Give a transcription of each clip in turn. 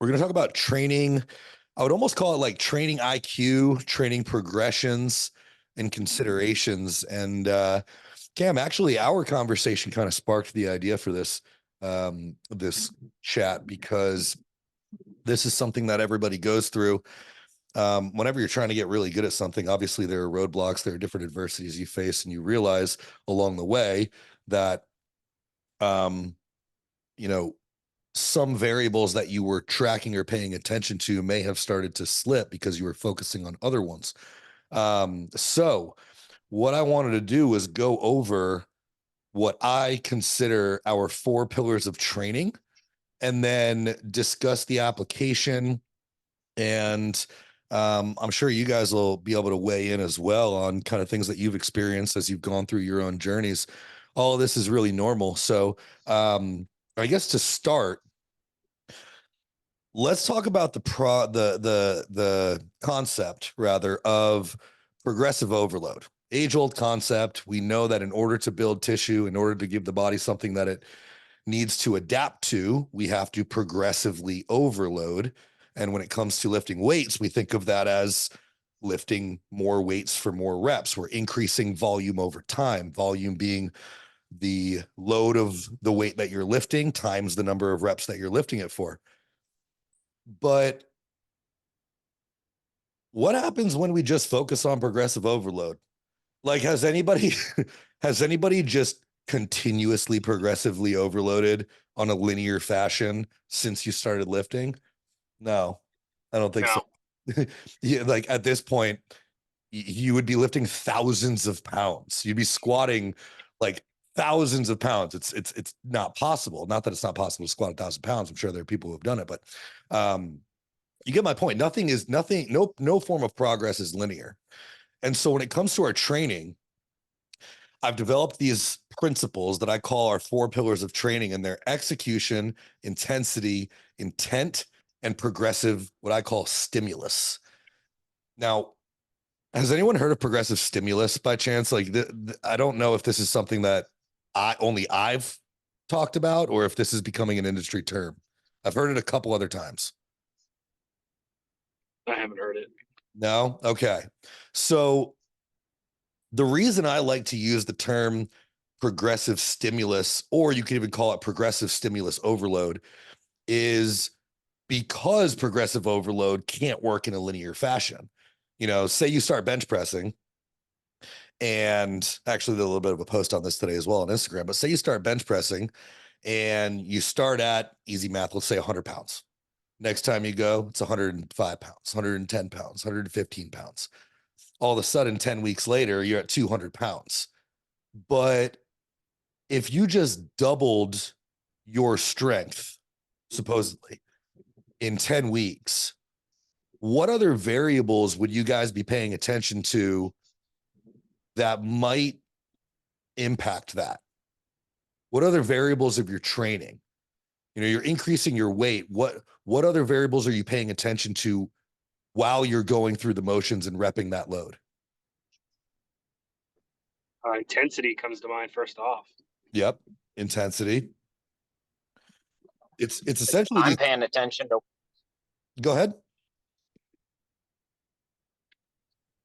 We're going to talk about training. I would almost call it like training IQ, training progressions and considerations. And Cam, actually, our conversation kind of sparked the idea for this chat, because this is something that everybody goes through. Whenever you're trying to get really good at something, obviously there are roadblocks, there are different adversities you face, and you realize along the way that, you know, some variables that you were tracking or paying attention to may have started to slip because you were focusing on other ones. So what I wanted to do was go over what I consider our 4 pillars of training, and then discuss the application. And I'm sure you guys will be able to weigh in as well on kind of things that you've experienced as you've gone through your own journeys. All of this is really normal. So I guess to start, let's talk about the concept rather of progressive overload. Age-old concept. We know that in order to build tissue, in order to give the body something that it needs to adapt to, we have to progressively overload. And when it comes to lifting weights, we think of that as lifting more weights for more reps. We're increasing volume over time, volume being the load of the weight that you're lifting times the number of reps that you're lifting it for. But what happens when we just focus on progressive overload? Like, has anybody just continuously progressively overloaded on a linear fashion since you started lifting? No, I don't think so. Yeah, like at this point, you would be lifting thousands of pounds. You'd be squatting like thousands of pounds. It's not possible. Not that it's not possible to squat 1,000 pounds. I'm sure there are people who have done it, but you get my point. No form of progress is linear. And so when it comes to our training, I've developed these principles that I call our 4 pillars of training, and they're execution, intensity, intent, and progressive, what I call stimulus. Now, has anyone heard of progressive stimulus by chance? Like, I don't know if this is something that I've talked about, or if this is becoming an industry term. I've heard it a couple other times. I haven't heard it. No? Okay. So the reason I like to use the term progressive stimulus, or you could even call it progressive stimulus overload, is because progressive overload can't work in a linear fashion. You know, say you start bench pressing, and actually there's a little bit of a post on this today as well on Instagram, but say you start bench pressing and you start at, easy math, let's say 100 pounds. Next time you go, it's 105 pounds, 110 pounds, 115 pounds. All of a sudden, 10 weeks later, you're at 200 pounds. But if you just doubled your strength, supposedly, in 10 weeks, what other variables would you guys be paying attention to that might impact that? What other variables of your training? You know, you're increasing your weight. What other variables are you paying attention to while you're going through the motions and repping that load? Intensity comes to mind first off. Yep. Intensity. It's essentially I'm paying attention to. Go ahead.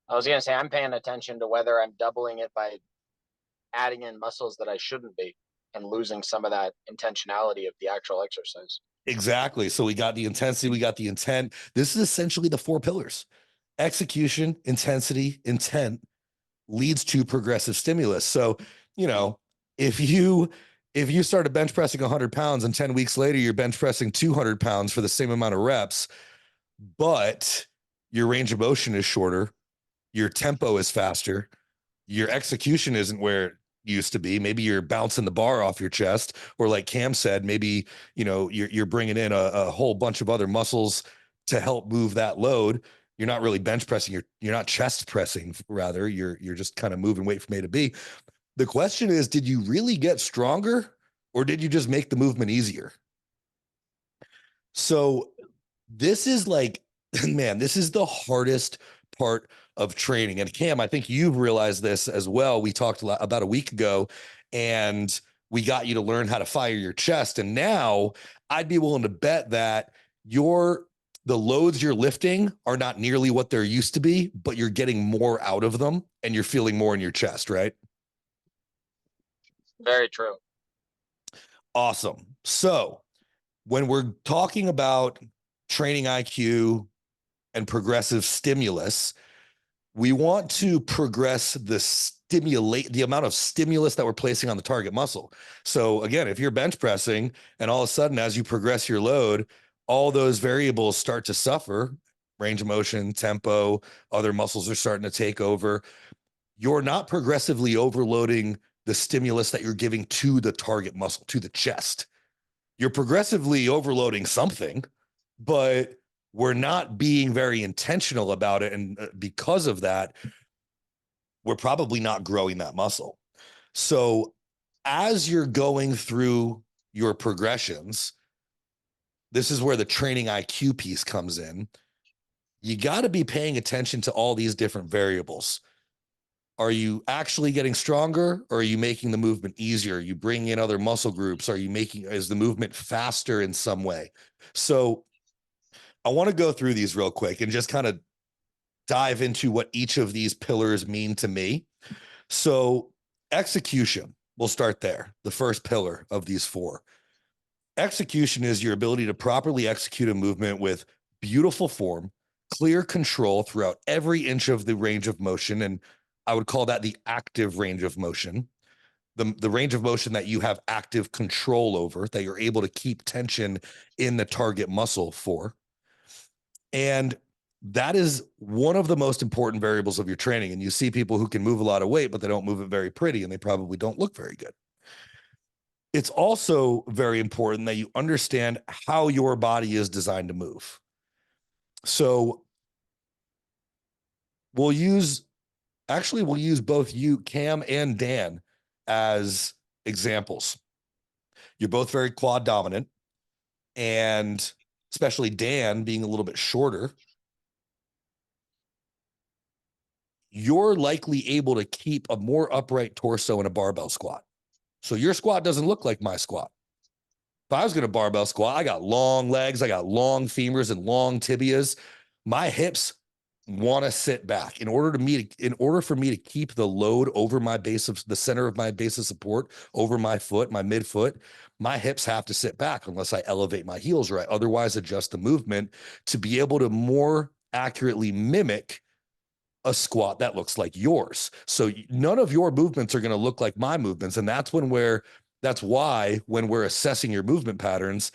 I was going to say, I'm paying attention to whether I'm doubling it by adding in muscles that I shouldn't be and losing some of that intentionality of the actual exercise. Exactly. So we got the intensity, we got the intent. This is essentially the 4 pillars. Execution, intensity, intent leads to progressive stimulus. So, you know, if you started bench pressing 100 pounds and 10 weeks later you're bench pressing 200 pounds for the same amount of reps, but your range of motion is shorter, your tempo is faster, your execution isn't where it used to be. Maybe you're bouncing the bar off your chest, or like Cam said, maybe, you know, you're bringing in a whole bunch of other muscles to help move that load. You're not really bench pressing. You're not chest pressing. Rather, you're just kind of moving weight from A to B. The question is, did you really get stronger, or did you just make the movement easier? So this is like, man, this is the hardest part of training. And Cam, I think you've realized this as well. We talked about a week ago, and we got you to learn how to fire your chest. And now I'd be willing to bet that the loads you're lifting are not nearly what they're used to be, but you're getting more out of them and you're feeling more in your chest, right? Very true. Awesome. So when we're talking about training IQ and progressive stimulus, we want to progress the amount of stimulus that we're placing on the target muscle. So again, if you're bench pressing and all of a sudden, as you progress your load, all those variables start to suffer, range of motion, tempo, other muscles are starting to take over. You're not progressively overloading the stimulus that you're giving to the target muscle, to the chest. You're progressively overloading something, but we're not being very intentional about it. And because of that, we're probably not growing that muscle. So as you're going through your progressions, this is where the training IQ piece comes in. You got to be paying attention to all these different variables. Are you actually getting stronger, or are you making the movement easier? Are you bringing in other muscle groups? Is the movement faster in some way? So I want to go through these real quick and just kind of dive into what each of these pillars mean to me. So execution, we'll start there. The first pillar of these four. Execution is your ability to properly execute a movement with beautiful form, clear control throughout every inch of the range of motion. And I would call that the active range of motion. The range of motion that you have active control over, that you're able to keep tension in the target muscle for. And that is one of the most important variables of your training. And you see people who can move a lot of weight, but they don't move it very pretty, and they probably don't look very good. It's also very important that you understand how your body is designed to move. So we'll use both you, Cam, and Dan as examples. You're both very quad dominant, and especially Dan being a little bit shorter, you're likely able to keep a more upright torso in a barbell squat. So your squat doesn't look like my squat. If I was going to barbell squat, I got long legs, I got long femurs and long tibias. My hips want to sit back in order for me to keep the load over the center of my base of support over my foot, my midfoot. My hips have to sit back unless I elevate my heels right. Otherwise, adjust the movement to be able to more accurately mimic a squat that looks like yours. So none of your movements are going to look like my movements. And that's why when we're assessing your movement patterns,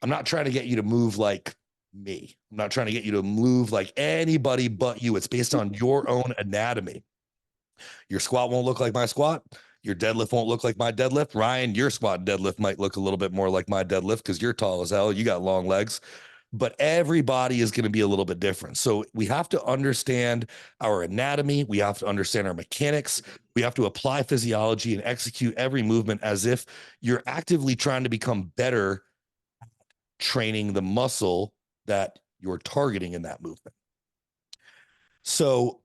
I'm not trying to get you to move like me. I'm not trying to get you to move like anybody but you. It's based on your own anatomy. Your squat won't look like my squat. Your deadlift won't look like my deadlift. Ryan, your squat and deadlift might look a little bit more like my deadlift because you're tall as hell. You got long legs. But everybody is going to be a little bit different. So we have to understand our anatomy. We have to understand our mechanics. We have to apply physiology and execute every movement as if you're actively trying to become better training the muscle that you're targeting in that movement. So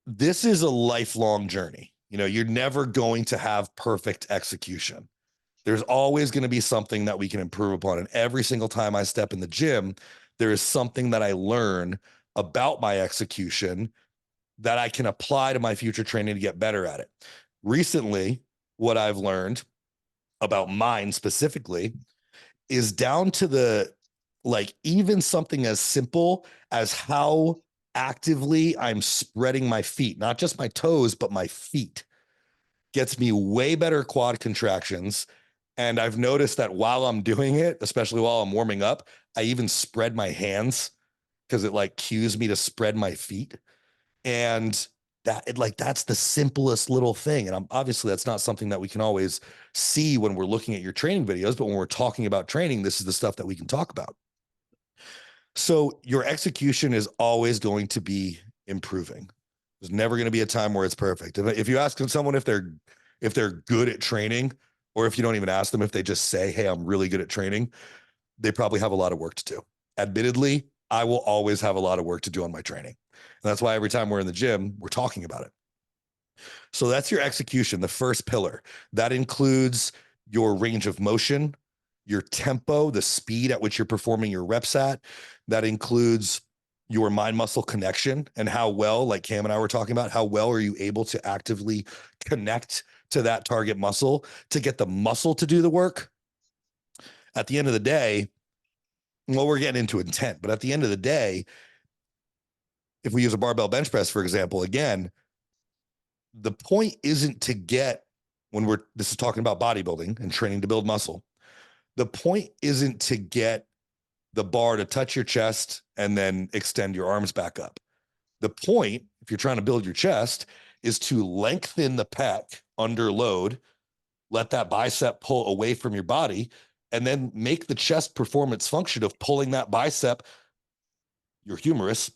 this is a lifelong journey. You're never going to have perfect execution. There's always going to be something that we can improve upon. And every single time I step in the gym, there is something that I learn about my execution that I can apply to my future training to get better at it. Recently, what I've learned about mine specifically is down to even something as simple as how actively I'm spreading my feet, not just my toes, but my feet, gets me way better quad contractions. And I've noticed that while I'm doing it, especially while I'm warming up, I even spread my hands because it cues me to spread my feet. And that's the simplest little thing. And obviously that's not something that we can always see when we're looking at your training videos, but when we're talking about training, this is the stuff that we can talk about. So your execution is always going to be improving. There's never going to be a time where it's perfect. If you ask someone if they're good at training, or if you don't even ask them, if they just say, hey, I'm really good at training, they probably have a lot of work to do. Admittedly, I will always have a lot of work to do on my training. And that's why every time we're in the gym, we're talking about it. So that's your execution, the first pillar. That includes your range of motion, your tempo, the speed at which you're performing your reps at. That includes your mind muscle connection and how well, like Cam and I were talking about, how well are you able to actively connect to that target muscle to get the muscle to do the work. At the end of the day, well, we're getting into intent, but at the end of the day, if we use a barbell bench press, for example, again, the point isn't to get, this is talking about bodybuilding and training to build muscle. The point isn't to get the bar to touch your chest and then extend your arms back up. The point, if you're trying to build your chest, is to lengthen the pec under load, let that bicep pull away from your body, and then make the chest performance function of pulling that bicep, your humerus,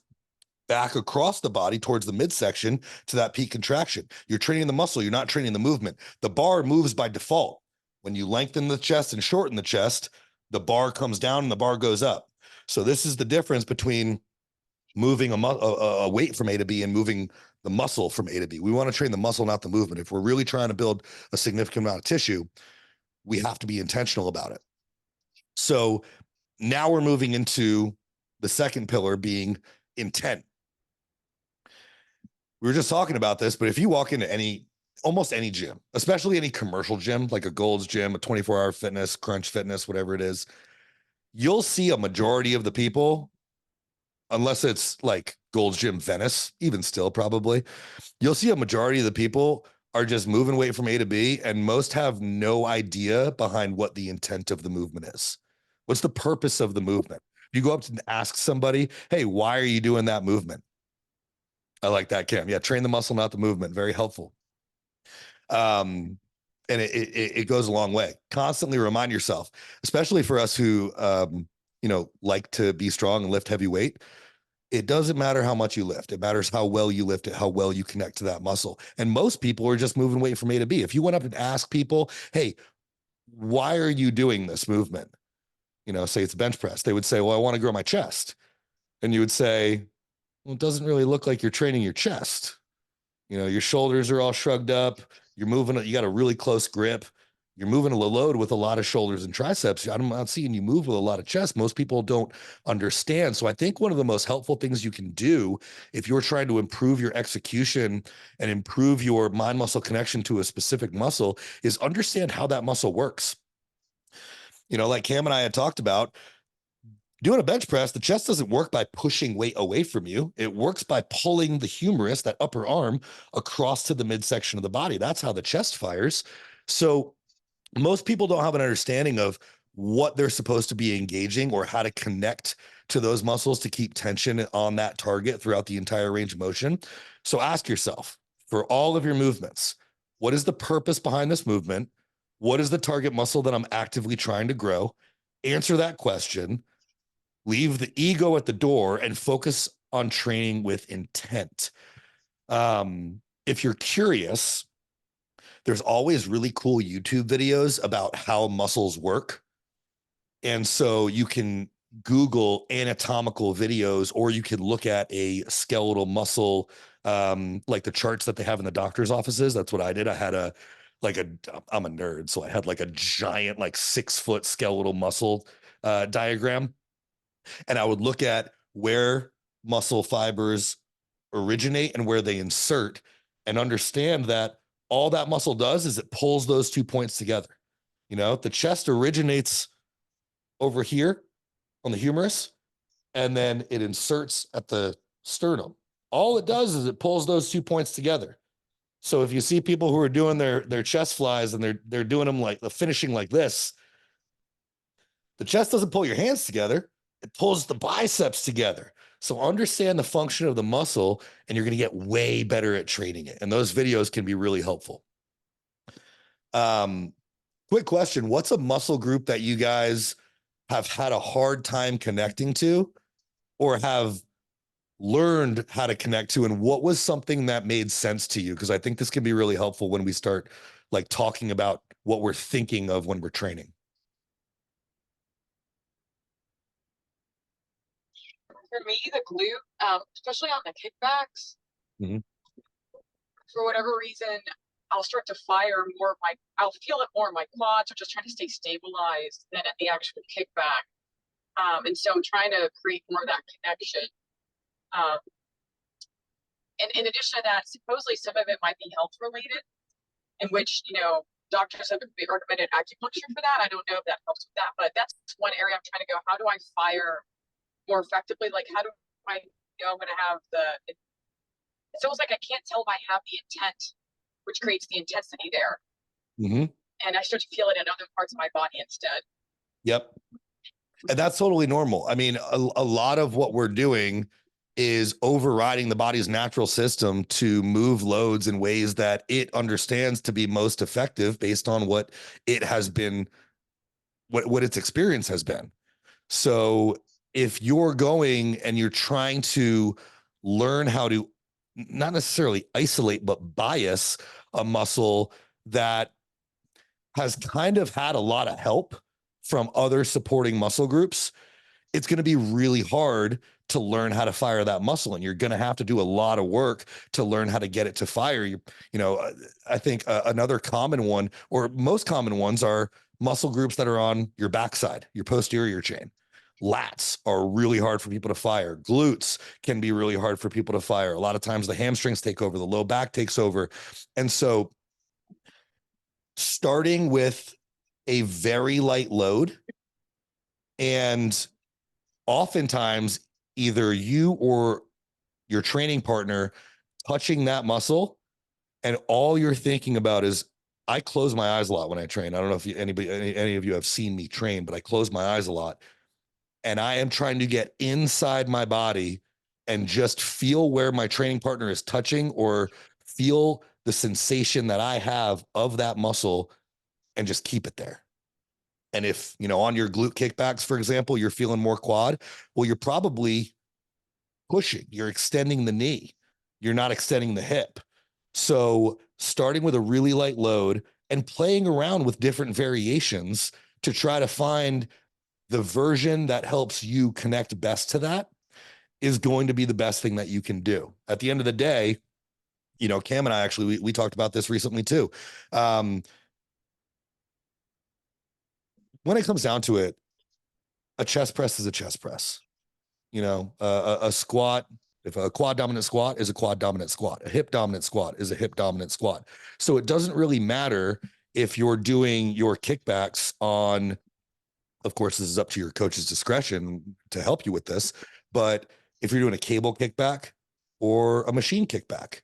back across the body towards the midsection to that peak contraction. You're training the muscle, you're not training the movement. The bar moves by default. When you lengthen the chest and shorten the chest, the bar comes down and the bar goes up. So this is the difference between moving a weight from A to B and moving the muscle from A to B. We want to train the muscle, not the movement. If we're really trying to build a significant amount of tissue, we have to be intentional about it. So now we're moving into the second pillar, being intent. We were just talking about this, but if you walk into almost any gym, especially any commercial gym, like a Gold's Gym, a 24-hour fitness, Crunch Fitness, whatever it is, you'll see a majority of the people, unless it's like Gold's Gym Venice, even still probably, you'll see a majority of the people are just moving weight from A to B, and most have no idea behind what the intent of the movement is. What's the purpose of the movement? You go up and ask somebody, hey, why are you doing that movement? I like that, Cam. Yeah, train the muscle, not the movement. Very helpful. And it goes a long way. Constantly remind yourself, especially for us who, like to be strong and lift heavy weight. It doesn't matter how much you lift. It matters how well you lift it, how well you connect to that muscle. And most people are just moving weight from A to B. If you went up and asked people, hey, why are you doing this movement? Say it's bench press. They would say, well, I want to grow my chest. And you would say, well, it doesn't really look like you're training your chest. Your shoulders are all shrugged up. You're moving, you got a really close grip. You're moving a load with a lot of shoulders and triceps. I'm not seeing you move with a lot of chest. Most people don't understand. So I think one of the most helpful things you can do if you're trying to improve your execution and improve your mind muscle connection to a specific muscle is understand how that muscle works. Like Cam and I had talked about, doing a bench press, the chest doesn't work by pushing weight away from you. It works by pulling the humerus, that upper arm, across to the midsection of the body. That's how the chest fires. So most people don't have an understanding of what they're supposed to be engaging or how to connect to those muscles to keep tension on that target throughout the entire range of motion. So ask yourself, for all of your movements, what is the purpose behind this movement? What is the target muscle that I'm actively trying to grow? Answer that question. Leave the ego at the door and focus on training with intent. If you're curious, there's always really cool YouTube videos about how muscles work. And so you can Google anatomical videos, or you can look at a skeletal muscle, like the charts that they have in the doctor's offices. That's what I did. I had I'm a nerd. So I had like a giant, like 6-foot skeletal muscle diagram. And I would look at where muscle fibers originate and where they insert, and understand that all that muscle does is it pulls those 2 points together. The chest originates over here on the humerus, and then it inserts at the sternum. All it does is it pulls those 2 points together. So if you see people who are doing their chest flies and they're doing them like the finishing like this, the chest doesn't pull your hands together. It pulls the biceps together. So understand the function of the muscle, and you're going to get way better at training it. And those videos can be really helpful. Quick question. What's a muscle group that you guys have had a hard time connecting to, or have learned how to connect to? And what was something that made sense to you? Because I think this can be really helpful when we start like talking about what we're thinking of when we're training. For me, the glute, especially on the kickbacks, Mhm. for whatever reason, I'll start to fire more of I'll feel it more in my quads, or just trying to stay stabilized than at the actual kickback. And so trying to create more of that connection. And in addition to that, supposedly some of it might be health related, in which, doctors have recommended acupuncture for that. I don't know if that helps with that, but that's one area I'm trying to go, how do I fire more effectively? Like, how do I know I'm going to have it's almost like I can't tell if I have the intent, which creates the intensity there. Mm-hmm. And I start to feel it in other parts of my body instead. Yep. And that's totally normal. I mean, a lot of what we're doing is overriding the body's natural system to move loads in ways that it understands to be most effective based on what it has been, what its experience has been. So if you're going and you're trying to learn how to not necessarily isolate, but bias a muscle that has kind of had a lot of help from other supporting muscle groups, it's going to be really hard to learn how to fire that muscle. And you're going to have to do a lot of work to learn how to get it to fire. I think another common one, or most common ones, are muscle groups that are on your backside, your posterior chain. Lats are really hard for people to fire. Glutes can be really hard for people to fire. A lot of times the hamstrings take over, the low back takes over. And so starting with a very light load, and oftentimes either you or your training partner touching that muscle, and all you're thinking about is, I close my eyes a lot when I train. I don't know if any of you have seen me train, but I close my eyes a lot. And I am trying to get inside my body and just feel where my training partner is touching, or feel the sensation that I have of that muscle, and just keep it there. And if, on your glute kickbacks, for example, you're feeling more quad, well, you're probably pushing, you're extending the knee, you're not extending the hip. So starting with a really light load and playing around with different variations to try to find the version that helps you connect best to that is going to be the best thing that you can do. At the end of the day, Cam and I actually, we talked about this recently too. When it comes down to it, a chest press is a chest press. A squat, if a quad dominant squat is a quad dominant squat, a hip dominant squat is a hip dominant squat. So it doesn't really matter if you're doing your kickbacks on, of course, this is up to your coach's discretion to help you with this, but if you're doing a cable kickback or a machine kickback,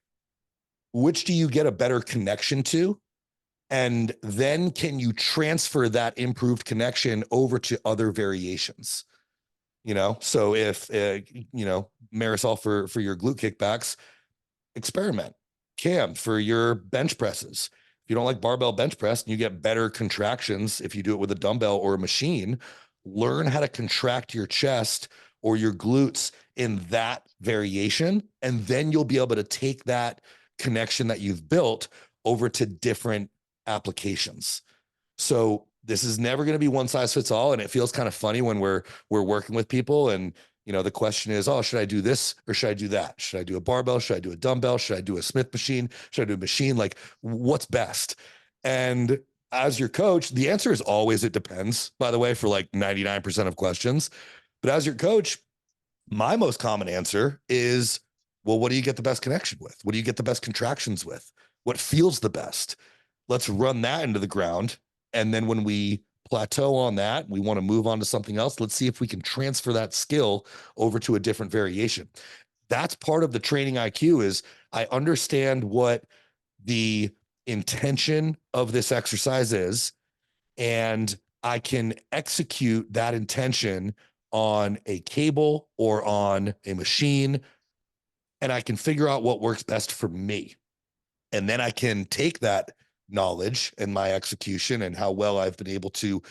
which do you get a better connection to? And then can you transfer that improved connection over to other variations? So if, Marisol for your glute kickbacks, experiment. Cam for your bench presses. If you don't like barbell bench press and you get better contractions if you do it with a dumbbell or a machine, learn how to contract your chest or your glutes in that variation. And then you'll be able to take that connection that you've built over to different applications. So this is never going to be one size fits all. And it feels kind of funny when we're working with people and, the question is, oh, should I do this or should I do that? Should I do a barbell? Should I do a dumbbell? Should I do a Smith machine? Should I do a machine? Like, what's best? And as your coach, the answer is always, it depends, by the way, for like 99% of questions. But as your coach, my most common answer is, well, what do you get the best connection with? What do you get the best contractions with? What feels the best? Let's run that into the ground. And then when we plateau on that, we want to move on to something else. Let's see if we can transfer that skill over to a different variation. That's part of the training IQ. Is I understand what the intention of this exercise is, and I can execute that intention on a cable or on a machine, and I can figure out what works best for me. And then I can take that knowledge and my execution and how well I've been able to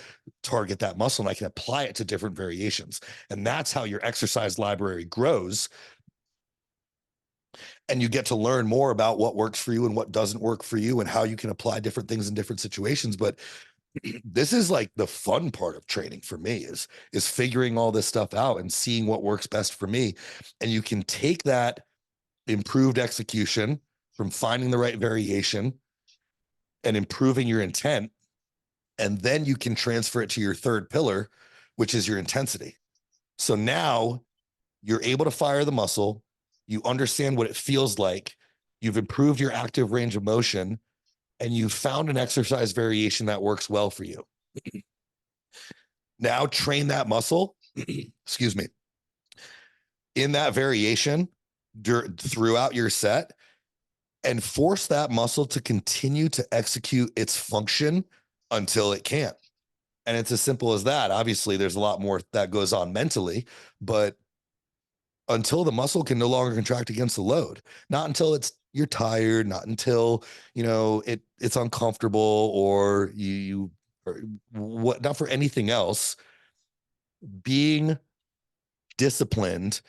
target that muscle, and I can apply it to different variations. And that's how your exercise library grows. And you get to learn more about what works for you and what doesn't work for you and how you can apply different things in different situations. But this is like the fun part of training for me is figuring all this stuff out and seeing what works best for me. And you can take that improved execution from finding the right variation and improving your intent. And then you can transfer it to your third pillar, which is your intensity. So now you're able to fire the muscle. You understand what it feels like. You've improved your active range of motion, and you've found an exercise variation that works well for you. Now train that muscle, excuse me, in that variation throughout your set, and force that muscle to continue to execute its function until it can't. And it's as simple as that. Obviously, there's a lot more that goes on mentally, but until the muscle can no longer contract against the load, not until you're tired, not until it's uncomfortable, or or what, not for anything else. Being disciplined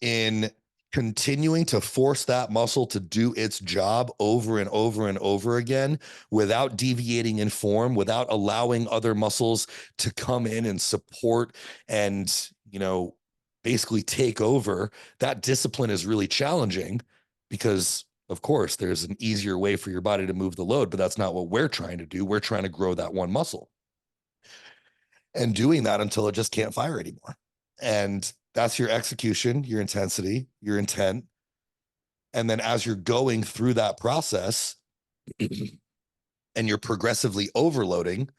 in continuing to force that muscle to do its job over and over and over again without deviating in form, without allowing other muscles to come in and support and, basically take over. That discipline is really challenging because, of course, there's an easier way for your body to move the load, but that's not what we're trying to do. We're trying to grow that one muscle and doing that until it just can't fire anymore. And that's your execution, your intensity, your intent. And then as you're going through that process and you're progressively overloading,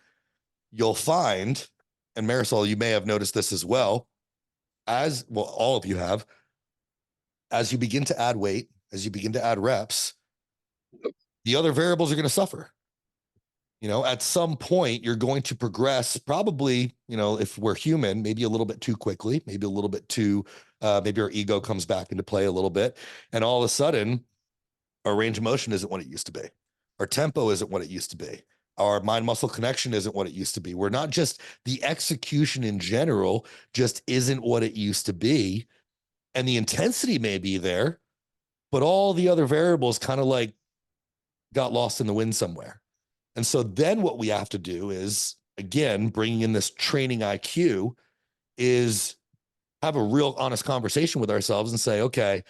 you'll find, and Marisol, you may have noticed this as well, as well, all of you have, as you begin to add weight, as you begin to add reps, the other variables are going to suffer. At some point, you're going to progress, probably, if we're human, maybe a little bit too quickly, maybe a little bit too, maybe our ego comes back into play a little bit. And all of a sudden, our range of motion isn't what it used to be. Our tempo isn't what it used to be. Our mind muscle connection isn't what it used to be. We're not just, the execution in general just isn't what it used to be. And the intensity may be there, but all the other variables kind of like got lost in the wind somewhere. And so then what we have to do is, again, bringing in this training IQ, is have a real honest conversation with ourselves and say, okay,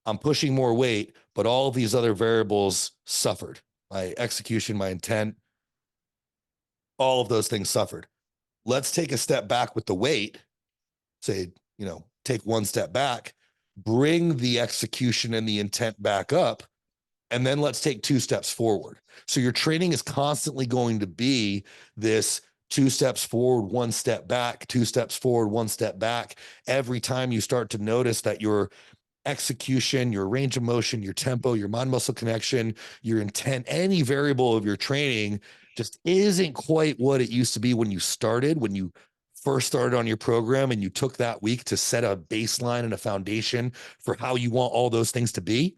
I'm pushing more weight, but all of these other variables suffered. My execution, my intent, all of those things suffered. Let's take a step back with the weight, say, take one step back, bring the execution and the intent back up, and then let's take 2 steps forward. So your training is constantly going to be this 2 steps forward, 1 step back, 2 steps forward, 1 step back. Every time you start to notice that your execution, your range of motion, your tempo, your mind muscle connection, your intent, any variable of your training just isn't quite what it used to be when you started, when you first started on your program and you took that week to set a baseline and a foundation for how you want all those things to be.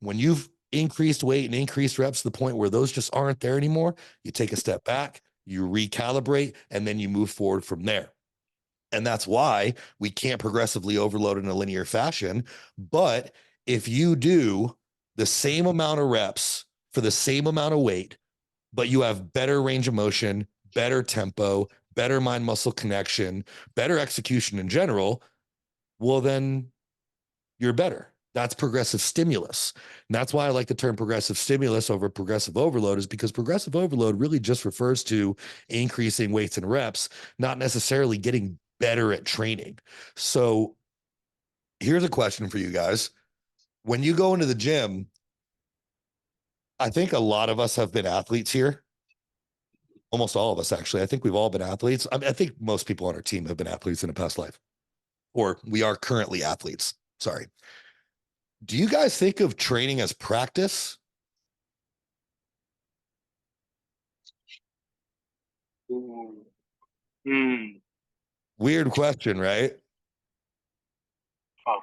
When you've increased weight and increased reps to the point where those just aren't there anymore, you take a step back, you recalibrate, and then you move forward from there. And that's why we can't progressively overload in a linear fashion. But if you do the same amount of reps for the same amount of weight, but you have better range of motion, better tempo, better mind muscle connection, better execution in general, well, then you're better. That's progressive stimulus. And that's why I like the term progressive stimulus over progressive overload, is because progressive overload really just refers to increasing weights and reps, not necessarily getting better at training. So here's a question for you guys. When you go into the gym, I think a lot of us have been athletes here. Almost all of us, actually. I think we've all been athletes. I think most people on our team have been athletes in a past life, or we are currently athletes. Sorry. Do you guys think of training as practice? Ooh. Weird question, right? Oh,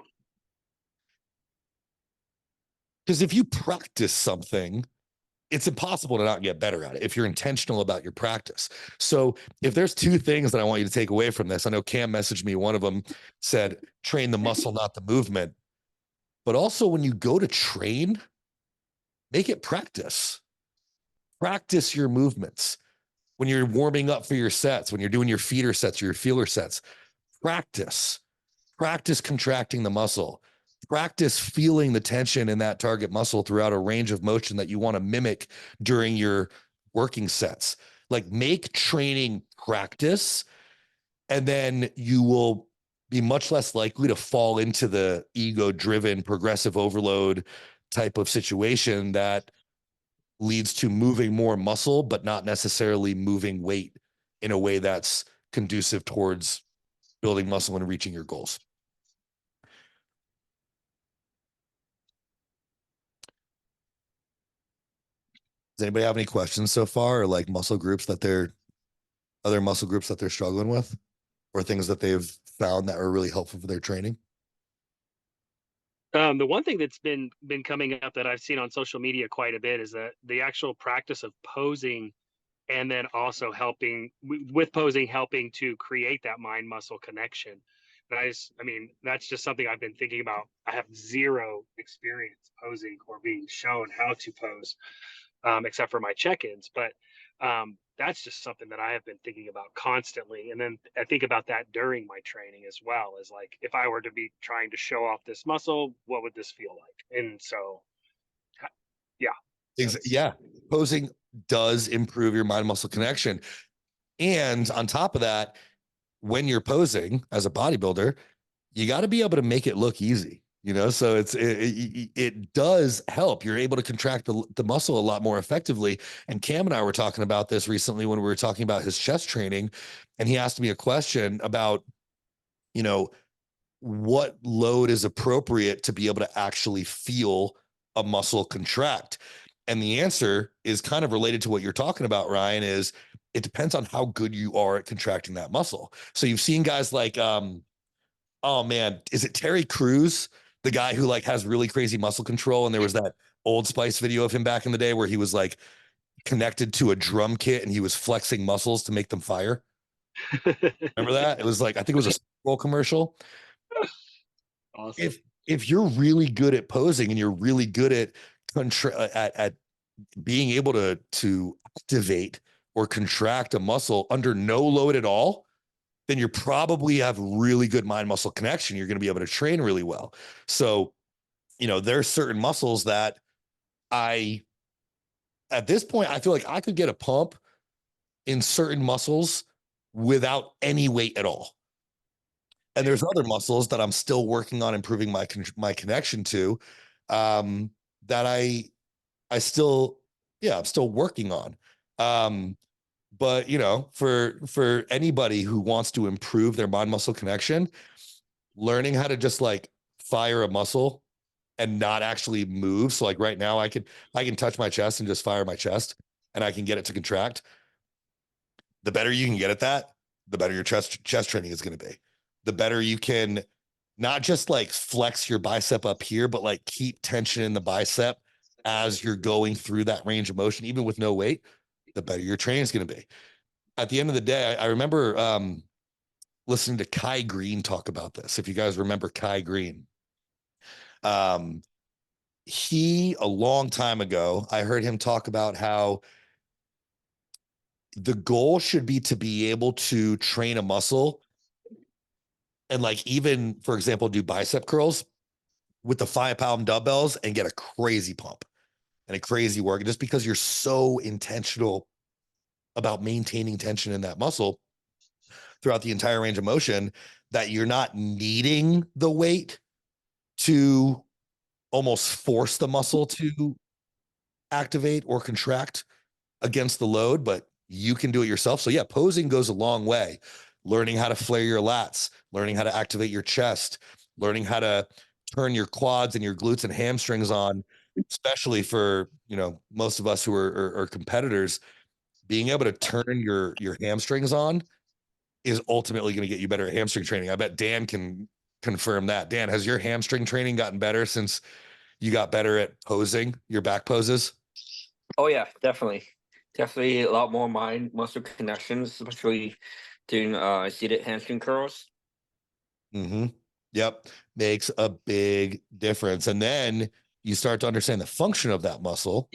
Because if you practice something, it's impossible to not get better at it if you're intentional about your practice. So if there's 2 things that I want you to take away from this, I know Cam messaged me. One of them said, train the muscle, not the movement. But also when you go to train, make it practice. Practice your movements. When you're warming up for your sets, when you're doing your feeder sets or your feeler sets, practice contracting the muscle, practice feeling the tension in that target muscle throughout a range of motion that you want to mimic during your working sets. Like make training practice, and then you will be much less likely to fall into the ego-driven progressive overload type of situation that leads to moving more muscle, but not necessarily moving weight in a way that's conducive towards building muscle and reaching your goals. Does anybody have any questions so far, or like muscle groups that other muscle groups that they're struggling with, or things that they've found that are really helpful for their training? The one thing that's been coming up that I've seen on social media quite a bit is that the actual practice of posing, and then also helping with posing, helping to create that mind muscle connection. And I mean, that's just something I've been thinking about. I have zero experience posing or being shown how to pose, except for my check-ins. But that's just something that I have been thinking about constantly. And then I think about that during my training as well, as like, if I were to be trying to show off this muscle, what would this feel like? And so, yeah. Yeah. Posing does improve your mind muscle connection. And on top of that, when you're posing as a bodybuilder, you got to be able to make it look easy, you know? So it does help. You're able to contract the muscle a lot more effectively. And Cam and I were talking about this recently when we were talking about his chest training, and he asked me a question about, you know, what load is appropriate to be able to actually feel a muscle contract. And the answer is kind of related to what you're talking about, Ryan, is it depends on how good you are at contracting that muscle. So you've seen guys like, oh man, is it Terry Crews, the guy who like has really crazy muscle control? And there was that Old Spice video of him back in the day where he was like connected to a drum kit and he was flexing muscles to make them fire. Remember that? It was like, I think it was a Super Bowl commercial. Awesome. If you're really good at posing and you're really good at being able to activate or contract a muscle under no load at all, then you probably have really good mind muscle connection. You're going to be able to train really well. So, you know, there's certain muscles that at this point, I feel like I could get a pump in certain muscles without any weight at all. And there's other muscles that I'm still working on improving my connection to, that I'm still working on. But you know, for anybody who wants to improve their mind muscle connection, learning how to just like fire a muscle and not actually move. So like right now I can touch my chest and just fire my chest and I can get it to contract. The better you can get at that, the better your chest training is going to be. The better you can not just like flex your bicep up here, but like keep tension in the bicep as you're going through that range of motion, even with no weight, the better your training is going to be. At the end of the day, I remember listening to Kai Green talk about this. If you guys remember Kai Green, he, a long time ago, I heard him talk about how the goal should be to be able to train a muscle and like even, for example, do bicep curls with the 5-pound dumbbells and get a crazy pump and a crazy work, just because you're so intentional about maintaining tension in that muscle throughout the entire range of motion that you're not needing the weight to almost force the muscle to activate or contract against the load, but you can do it yourself. So yeah, posing goes a long way. Learning how to flare your lats, learning how to activate your chest, learning how to turn your quads and your glutes and hamstrings on, especially for, you know, most of us who are competitors, being able to turn your hamstrings on is ultimately going to get you better at hamstring training. I bet Dan can confirm that. Dan, has your hamstring training gotten better since you got better at posing your back poses? Oh yeah, definitely. Definitely a lot more mind muscle connections, especially doing seated hamstring curls. Mm-hmm. Yep. Makes a big difference. And then you start to understand the function of that muscle.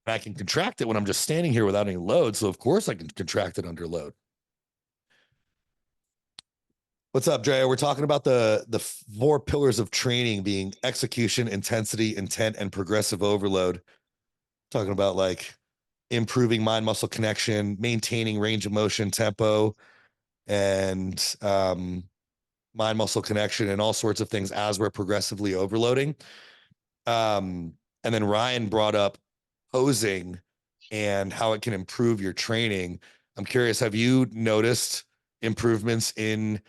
I can contract it when I'm just standing here without any load. So of course I can contract it under load. What's up, Drea? We're talking about the 4 pillars of training being execution, intensity, intent, and progressive overload. Talking about like improving mind muscle connection, maintaining range of motion, tempo, and mind muscle connection, and all sorts of things as we're progressively overloading. And then Ryan brought up posing and how it can improve your training. I'm curious, have you noticed improvements in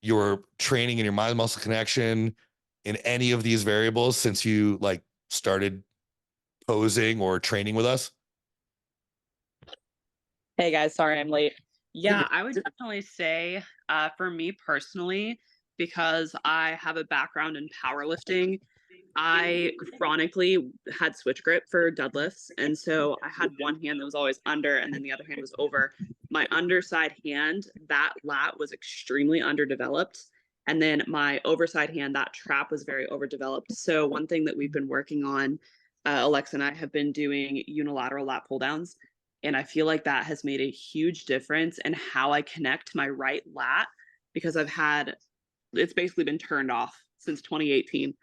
your training and your mind muscle connection in any of these variables since you like started posing or training with us? Hey guys, sorry I'm late. Yeah, I would definitely say for me personally, because I have a background in powerlifting, I chronically had switch grip for deadlifts. And so I had one hand that was always under and then the other hand was over. My underside hand, that lat was extremely underdeveloped. And then my overside hand, that trap was very overdeveloped. So one thing that we've been working on, Alexa and I have been doing unilateral lat pull downs. And I feel like that has made a huge difference in how I connect my right lat because it's basically been turned off since 2018.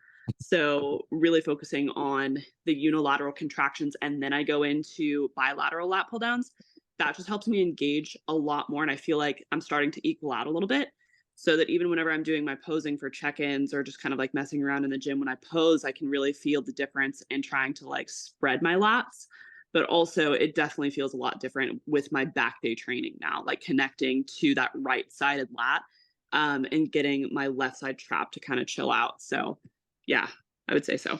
So really focusing on the unilateral contractions and then I go into bilateral lat pull downs. That just helps me engage a lot more. And I feel like I'm starting to equal out a little bit so that even whenever I'm doing my posing for check-ins or just kind of like messing around in the gym, when I pose, I can really feel the difference in trying to like spread my lats. But also it definitely feels a lot different with my back day training now, like connecting to that right sided lat and getting my left side trap to kind of chill out. So yeah, I would say so.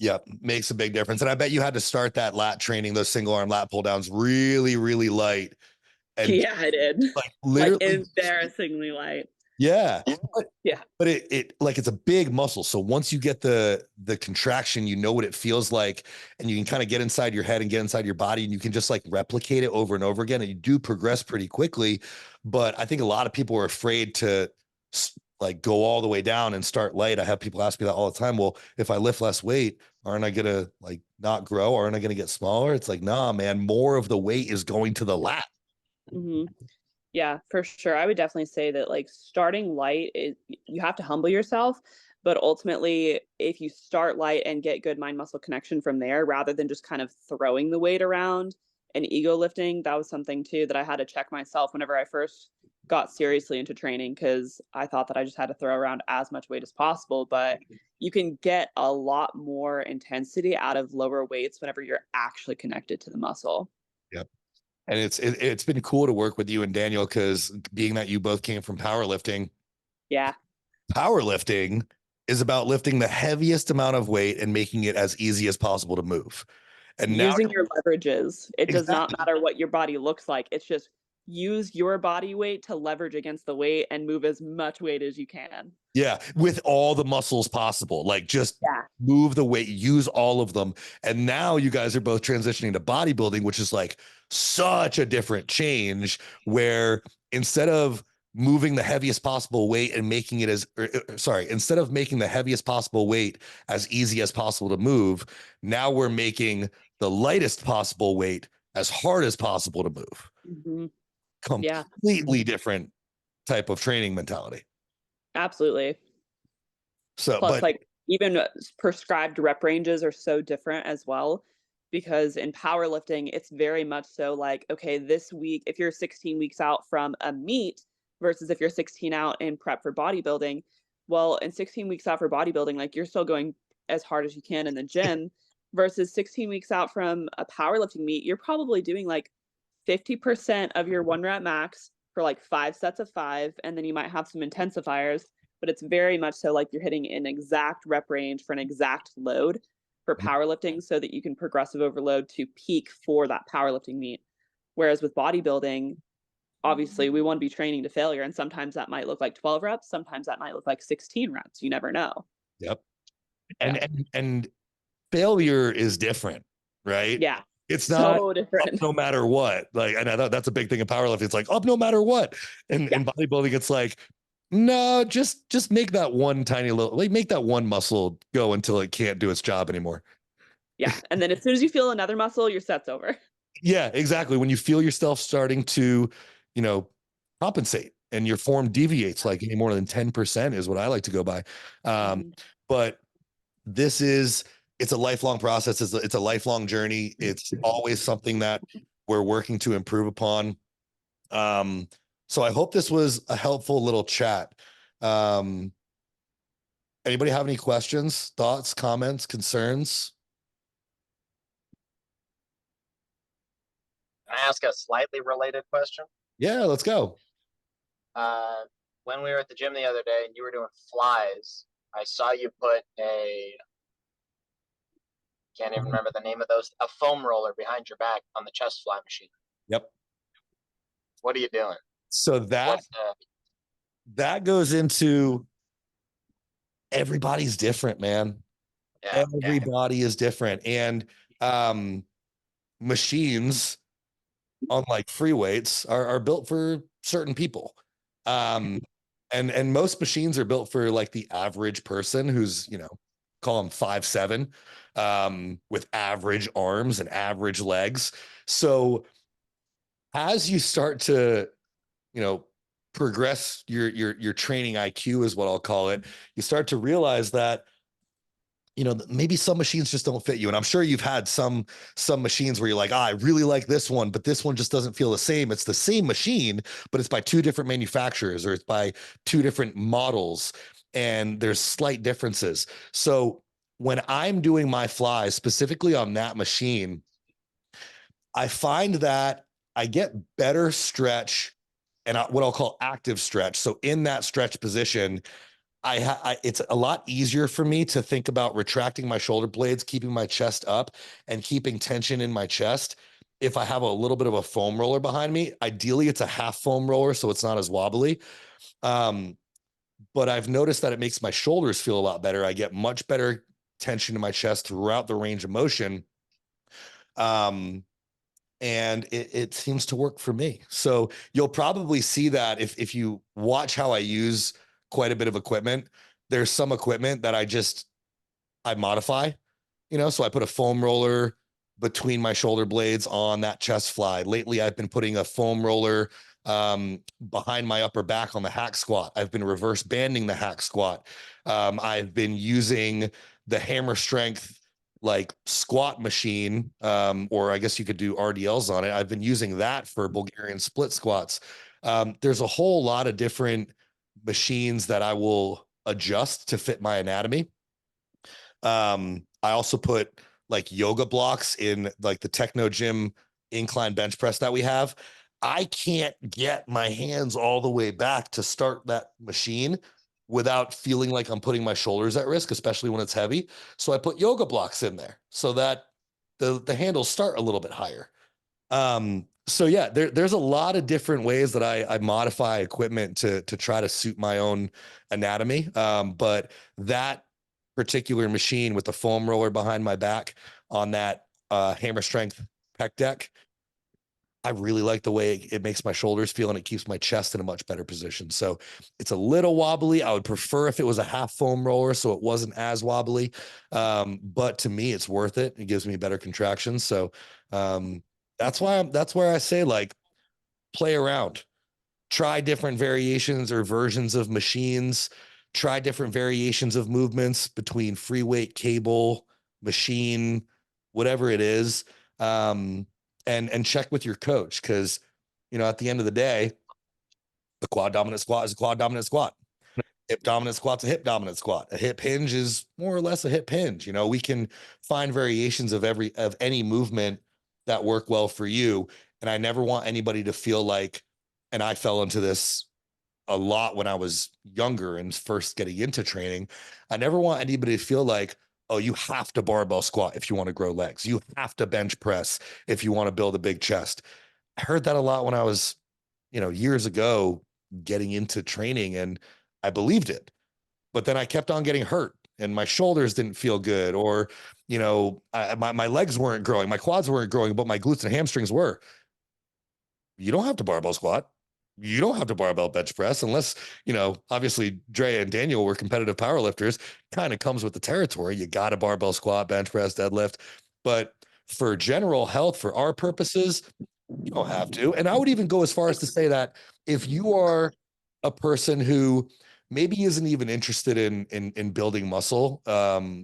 Yep, makes a big difference. And I bet you had to start that lat training, those single arm lat pull downs really, really light. And Yeah, I did. like literally like embarrassingly light. Yeah. Yeah. But it like it's a big muscle. So once you get the contraction, you know what it feels like, and you can kind of get inside your head and get inside your body, and you can just like replicate it over and over again. And you do progress pretty quickly. But I think a lot of people are afraid to like go all the way down and start light. I have people ask me that all the time. Well, if I lift less weight, aren't I gonna like not grow? Aren't I gonna get smaller? It's like, nah, man, more of the weight is going to the lat. Mm-hmm. Yeah, for sure. I would definitely say that like starting light is you have to humble yourself, but ultimately if you start light and get good mind muscle connection from there rather than just kind of throwing the weight around and ego lifting, that was something too that I had to check myself whenever I first got seriously into training because I thought that I just had to throw around as much weight as possible, but you can get a lot more intensity out of lower weights whenever you're actually connected to the muscle. Yep. And it's been cool to work with you and Daniel because being that you both came from powerlifting. Yeah. Powerlifting is about lifting the heaviest amount of weight and making it as easy as possible to move. And now using your leverages. It does not Exactly. matter what your body looks like. It's just use your body weight to leverage against the weight and move as much weight as you can. Yeah, with all the muscles possible, like just Yeah. move the weight, use all of them. And now you guys are both transitioning to bodybuilding, which is like such a different change where instead of moving the heaviest possible weight and making it instead of making the heaviest possible weight as easy as possible to move, now we're making the lightest possible weight as hard as possible to move. Mm-hmm. Completely different type of training mentality. Absolutely. So, Plus, but like even prescribed rep ranges are so different as well. Because in powerlifting, it's very much so like, okay, this week, if you're 16 weeks out from a meet versus if you're 16 out in prep for bodybuilding, well, in 16 weeks out for bodybuilding, like you're still going as hard as you can in the gym versus 16 weeks out from a powerlifting meet, you're probably doing like 50% of your 1 rep max for like 5 sets of 5. And then you might have some intensifiers, but it's very much so like you're hitting an exact rep range for an exact load for powerlifting so that you can progressive overload to peak for that powerlifting meet. Whereas with bodybuilding, obviously we want to be training to failure. And sometimes that might look like 12 reps. Sometimes that might look like 16 reps. You never know. Yep. And failure is different, right? Yeah. It's not so different. up no matter what. Like, and I thought that's a big thing in powerlifting. It's like up no matter what. And in bodybuilding, it's like, no, just make that one tiny little, like make that one muscle go until it can't do its job anymore. Yeah. And then as soon as you feel another muscle, your set's over. Yeah, exactly. When you feel yourself starting to, compensate and your form deviates like any more than 10% is what I like to go by. But it's a lifelong process. It's a lifelong journey. It's always something that we're working to improve upon. So I hope this was a helpful little chat. Anybody have any questions, thoughts, comments, concerns? Can I ask a slightly related question? Yeah, let's go. When we were at the gym the other day and you were doing flies, I saw you put can't even remember the name of those, a foam roller behind your back on the chest fly machine. Yep. What are you doing? So that goes into everybody's different, man. Yeah, Everybody is different. And machines, unlike free weights, are built for certain people. And most machines are built for like the average person who's, call them 5'7", with average arms and average legs. So as you start to, progress your training IQ is what I'll call it, you start to realize that maybe some machines just don't fit you. And I'm sure you've had some machines where you're like, I really like this one, but this one just doesn't feel the same. It's the same machine, but it's by two different manufacturers, or it's by two different models, and there's slight differences. So when I'm doing my flies specifically on that machine, I find that I get better stretch and what I'll call active stretch. So in that stretch position, it's a lot easier for me to think about retracting my shoulder blades, keeping my chest up, and keeping tension in my chest if I have a little bit of a foam roller behind me. Ideally, it's a half foam roller, so it's not as wobbly. But I've noticed that it makes my shoulders feel a lot better. I get much better tension in my chest throughout the range of motion. And it seems to work for me. So you'll probably see that if you watch how I use quite a bit of equipment. There's some equipment that I modify, so I put a foam roller between my shoulder blades on that chest fly. Lately, I've been putting a foam roller behind my upper back on the hack squat. I've been reverse banding the hack squat. I've been using the hammer strength like squat machine, or I guess you could do RDLs on it. I've been using that for Bulgarian split squats. There's a whole lot of different machines that I will adjust to fit my anatomy. I also put like yoga blocks in like the Techno Gym incline bench press that we have. I can't get my hands all the way back to start that machine without feeling like I'm putting my shoulders at risk, especially when it's heavy. So I put yoga blocks in there so that the handles start a little bit higher. So yeah, there's a lot of different ways that I modify equipment to try to suit my own anatomy. But that particular machine with the foam roller behind my back on that hammer strength pec deck, I really like the way it makes my shoulders feel, and it keeps my chest in a much better position. So it's a little wobbly. I would prefer if it was a half foam roller so it wasn't as wobbly. But to me, it's worth it. It gives me better contractions. So that's where I say, like, play around, try different variations or versions of machines, try different variations of movements between free weight, cable, machine, whatever it is. And check with your coach, because at the end of the day, the quad dominant squat is a quad dominant squat. Hip dominant squat's a hip dominant squat. A hip hinge is more or less a hip hinge. We can find variations of any movement that work well for you. And I never want anybody to feel like, and I fell into this a lot when I was younger and first getting into training, I never want anybody to feel like, oh, you have to barbell squat if you want to grow legs. You have to bench press if you want to build a big chest. I heard that a lot when I was, years ago getting into training, and I believed it. But then I kept on getting hurt and my shoulders didn't feel good, or, my legs weren't growing, my quads weren't growing, but my glutes and hamstrings were. You don't have to barbell squat. You don't have to barbell bench press unless, obviously Dre and Daniel were competitive powerlifters. Kind of comes with the territory. You got to barbell squat, bench press, deadlift. But for general health, for our purposes, you don't have to. And I would even go as far as to say that if you are a person who maybe isn't even interested in building muscle,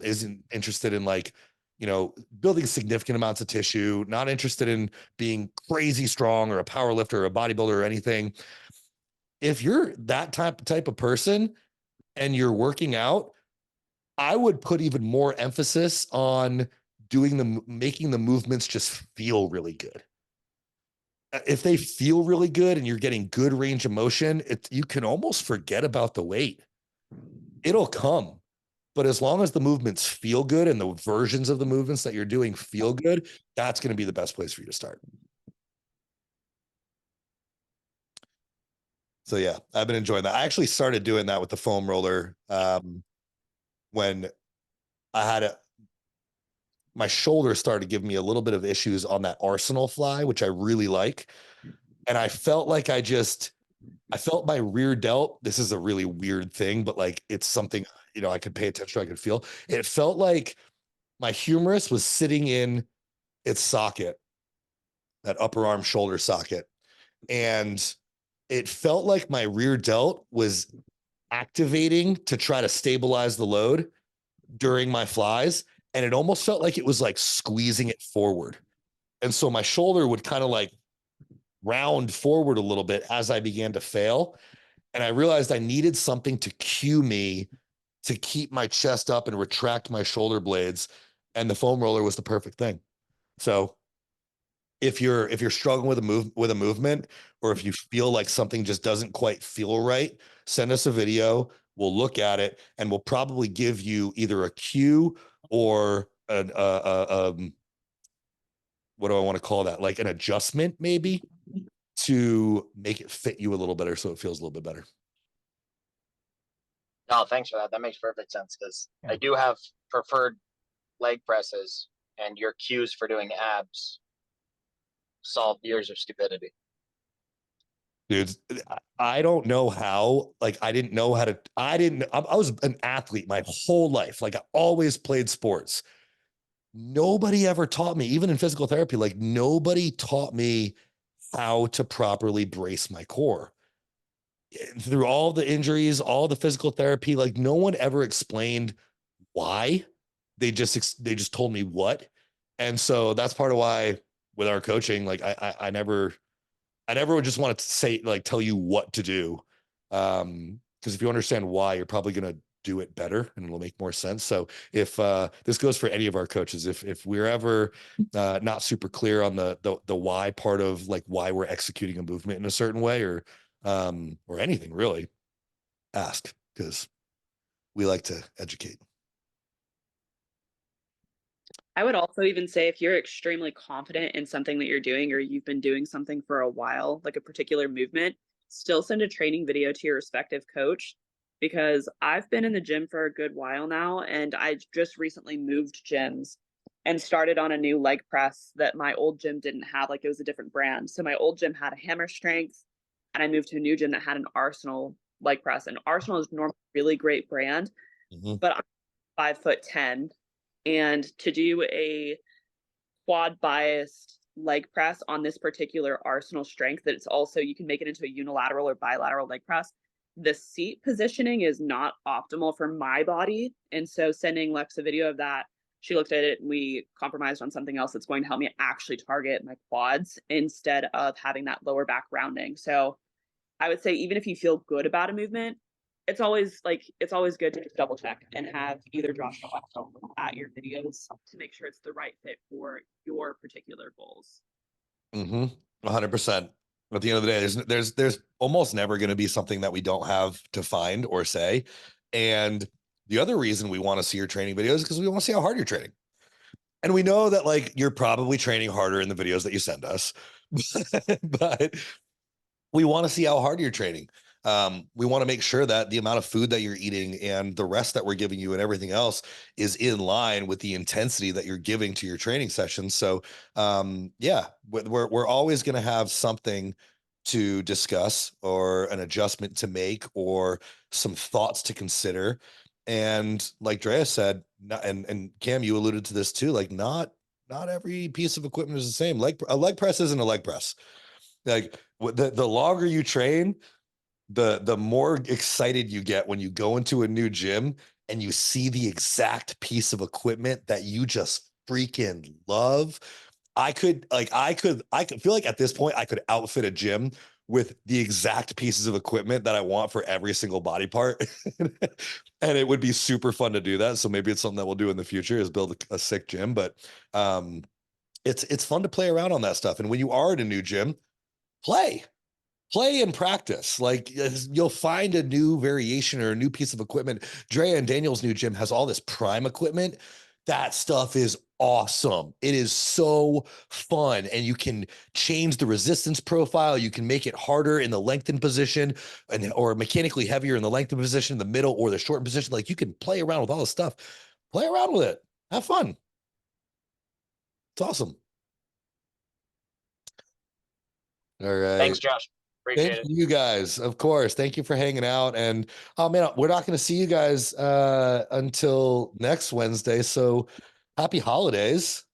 isn't interested in like, you know, building significant amounts of tissue, not interested in being crazy strong or a power lifter or a bodybuilder or anything. If you're that type of person and you're working out, I would put even more emphasis on making the movements just feel really good. If they feel really good and you're getting good range of motion, you can almost forget about the weight. It'll come. But as long as the movements feel good and the versions of the movements that you're doing feel good, that's going to be the best place for you to start. So yeah, I've been enjoying that. I actually started doing that with the foam roller when I had my shoulder started giving me a little bit of issues on that Arsenal fly, which I really like. And I felt like I felt my rear delt. This is a really weird thing, but like it's something, you know, I could pay attention to, I could feel. It felt like my humerus was sitting in its socket, that upper arm shoulder socket. And it felt like my rear delt was activating to try to stabilize the load during my flies. And it almost felt like it was like squeezing it forward. And so my shoulder would kind of like round forward a little bit as I began to fail. And I realized I needed something to cue me to keep my chest up and retract my shoulder blades. And the foam roller was the perfect thing. So if you're struggling with a movement, or if you feel like something just doesn't quite feel right, send us a video. We'll look at it and we'll probably give you either a cue or what do I want to call that? Like an adjustment maybe to make it fit you a little better so it feels a little bit better. No, thanks for that. That makes perfect sense because I do have preferred leg presses, and your cues for doing abs solve years of stupidity. Dude, I don't know how, like, I was an athlete my whole life. Like I always played sports. Nobody ever taught me, even in physical therapy, like nobody taught me how to properly brace my core. Through all the injuries, all the physical therapy, like no one ever explained why. They just told me what. And so that's part of why with our coaching, like I never would just want to say, like, tell you what to do. Because if you understand why, you're probably going to do it better and it'll make more sense. So if this goes for any of our coaches, if we're ever not super clear on the why part of like why we're executing a movement in a certain way or anything really, ask, because we like to educate. I would also even say if you're extremely confident in something that you're doing, or you've been doing something for a while, like a particular movement, still send a training video to your respective coach, because I've been in the gym for a good while now, and I just recently moved gyms and started on a new leg press that my old gym didn't have. Like it was a different brand. So my old gym had a hammer strength, and I moved to a new gym that had an Arsenal leg press. And Arsenal is normally a really great brand, but I'm 5'10", and to do a quad biased leg press on this particular Arsenal strength, that it's also, you can make it into a unilateral or bilateral leg press, the seat positioning is not optimal for my body. And so sending Lex a video of that, she looked at it and we compromised on something else that's going to help me actually target my quads instead of having that lower back rounding. So I would say even if you feel good about a movement, it's always good to just double check and have either Josh or Lex look at your videos to make sure it's the right fit for your particular goals. 100%. At the end of the day, there's almost never going to be something that we don't have to find or say. And the other reason we want to see your training videos is because we want to see how hard you're training. And we know that like you're probably training harder in the videos that you send us, but we want to see how hard you're training. We want to make sure that the amount of food that you're eating and the rest that we're giving you and everything else is in line with the intensity that you're giving to your training sessions. So, yeah, we're always going to have something to discuss or an adjustment to make or some thoughts to consider. And like Drea said, and Cam, you alluded to this too, like not every piece of equipment is the same. A leg press isn't a leg press. Like the longer you train, the more excited you get when you go into a new gym and you see the exact piece of equipment that you just freaking love. I could feel like at this point I could outfit a gym with the exact pieces of equipment that I want for every single body part. And it would be super fun to do that. So maybe it's something that we'll do in the future is build a sick gym, but it's fun to play around on that stuff. And when you are in a new gym, play and practice. Like you'll find a new variation or a new piece of equipment. Drea and Daniel's new gym has all this prime equipment. That stuff is awesome. It is so fun, and you can change the resistance profile. You can make it harder in the lengthened position or mechanically heavier in the lengthened position, the middle or the shortened position. Like you can play around with all this stuff. Play around with it. Have fun. It's awesome. All right. Thanks, Josh. Appreciate Thank it. you guys, of course. Thank you for hanging out. And oh man, we're not going to see you guys until next Wednesday. So happy holidays.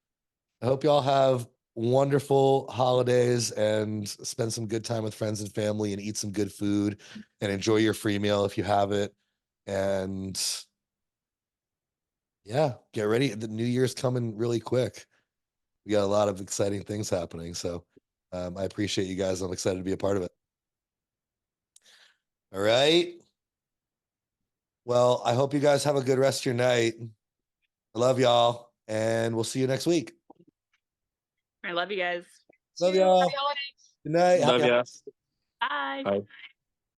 I hope y'all have wonderful holidays and spend some good time with friends and family and eat some good food and enjoy your free meal if you have it. And yeah, get ready. The new year's coming really quick. We got a lot of exciting things happening. So I appreciate you guys. I'm excited to be a part of it. All right. Well, I hope you guys have a good rest of your night. I love y'all, and we'll see you next week. I love you guys. Love y'all. Happy holidays. Good night. Love Happy ya. Bye. Bye.